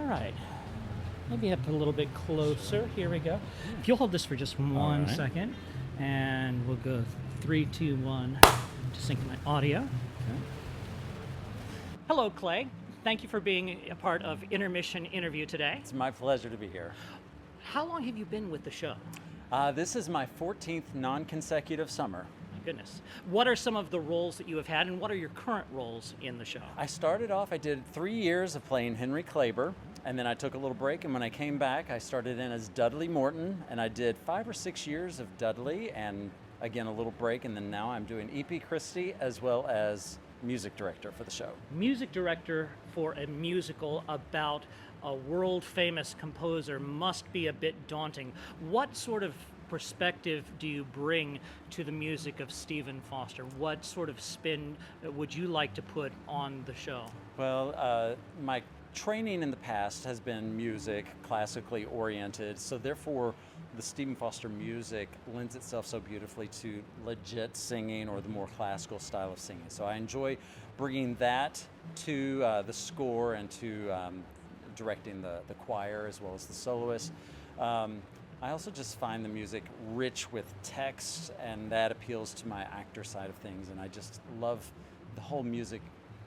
right. Maybe up a little bit closer. Here we go. If you'll hold this for just one second, and we'll go 3, 2, 1 to sync my audio. Okay. Hello, Clay. Thank you for being a part of Intermission interview today. It's my pleasure to be here. How long have you been with the show? This is my 14th non-consecutive summer. My goodness. What are some of the roles that you have had, and what are your current roles in the show? I started off, I did 3 years of playing Henry Klaber, and then I took a little break, and when I came back, I started in as Dudley Morton, and I did 5 or 6 years of Dudley, and again, a little break, and then now I'm doing E.P. Christie as well as music director for the show. Music director for a musical about a world-famous composer must be a bit daunting. What sort of perspective do you bring to the music of Stephen Foster? What sort of spin would you like to put on the show? Well, my training in the past has been music, classically oriented, so therefore the Stephen Foster music lends itself so beautifully to legit singing or the more classical style of singing. So I enjoy bringing that to the score and to directing the choir as well as the soloist. I also just find the music rich with text, and that appeals to my actor side of things, and I just love the whole music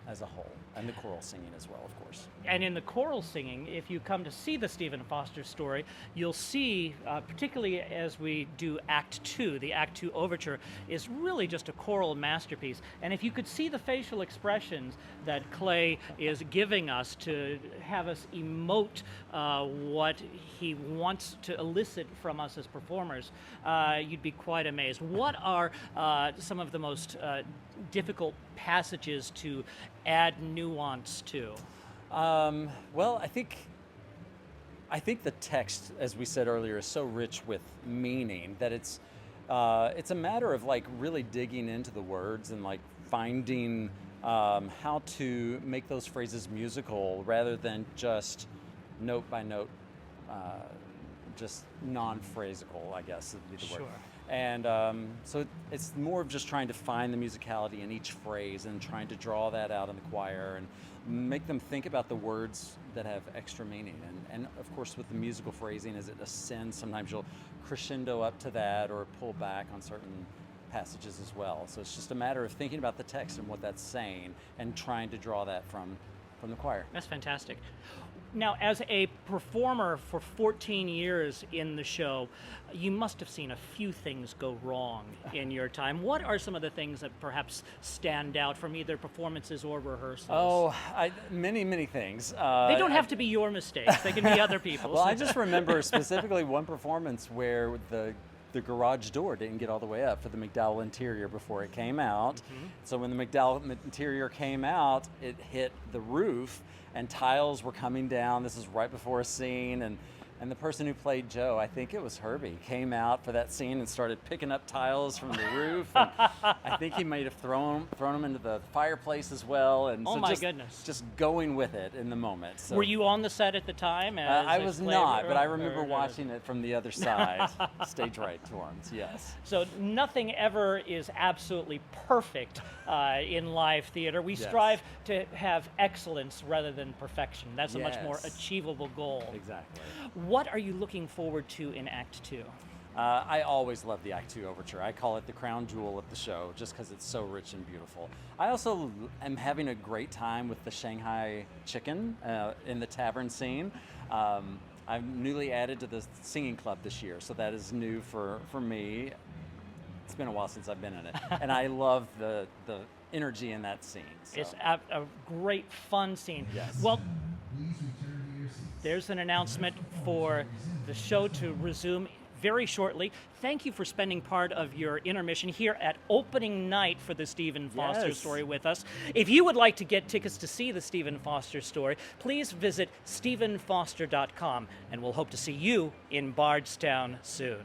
as a whole, and the choral singing as well, of course. And in the choral singing, if you come to see the Stephen Foster story, you'll see, particularly as we do Act 2, the Act 2 overture is really just a choral masterpiece. And if you could see the facial expressions that Clay is giving us to have us emote what he wants to elicit from us as performers, you'd be quite amazed. What are some of the most difficult passages to add nuance to? Well, I think the text, as we said earlier, is so rich with meaning that it's a matter of like really digging into the words and like finding how to make those phrases musical rather than just note by note, just non-phrasical, I guess would be the word. Sure. And so it's more of just trying to find the musicality in each phrase and trying to draw that out in the choir and make them think about the words that have extra meaning. And of course, with the musical phrasing, as it ascends, sometimes you'll crescendo up to that or pull back on certain passages as well. So it's just a matter of thinking about the text and what that's saying and trying to draw that from the choir. That's fantastic. Now, as a performer for 14 years in the show, you must have seen a few things go wrong in your time. What are some of the things that perhaps stand out from either performances or rehearsals? Oh, many things. They don't have to be your mistakes. They can be other people's. Well, I just remember specifically one performance where the garage door didn't get all the way up for the McDowell interior before it came out. Mm-hmm. So when the McDowell interior came out, it hit the roof and tiles were coming down. This is right before a scene, and the person who played Joe, I think it was Herbie, came out for that scene and started picking up tiles from the roof. And I think he might have thrown them into the fireplace as well. And oh so my goodness! Just going with it in the moment. So, were you on the set at the time? I was not, but I remember watching it from the other side, stage right towards. Yes. So nothing ever is absolutely perfect in live theater. We strive to have excellence rather than perfection. That's a much more achievable goal. Exactly. What are you looking forward to in Act 2? I always love the Act 2 overture. I call it the crown jewel of the show just because it's so rich and beautiful. I also am having a great time with the Shanghai chicken in the tavern scene. I'm newly added to the singing club this year, so that is new for me. It's been a while since I've been in it, and I love the energy in that scene. So. It's a great, fun scene. Yes. Well, there's an announcement for the show to resume very shortly. Thank you for spending part of your intermission here at opening night for the Stephen Foster story with us. If you would like to get tickets to see the Stephen Foster story, please visit StephenFoster.com, and we'll hope to see you in Bardstown soon.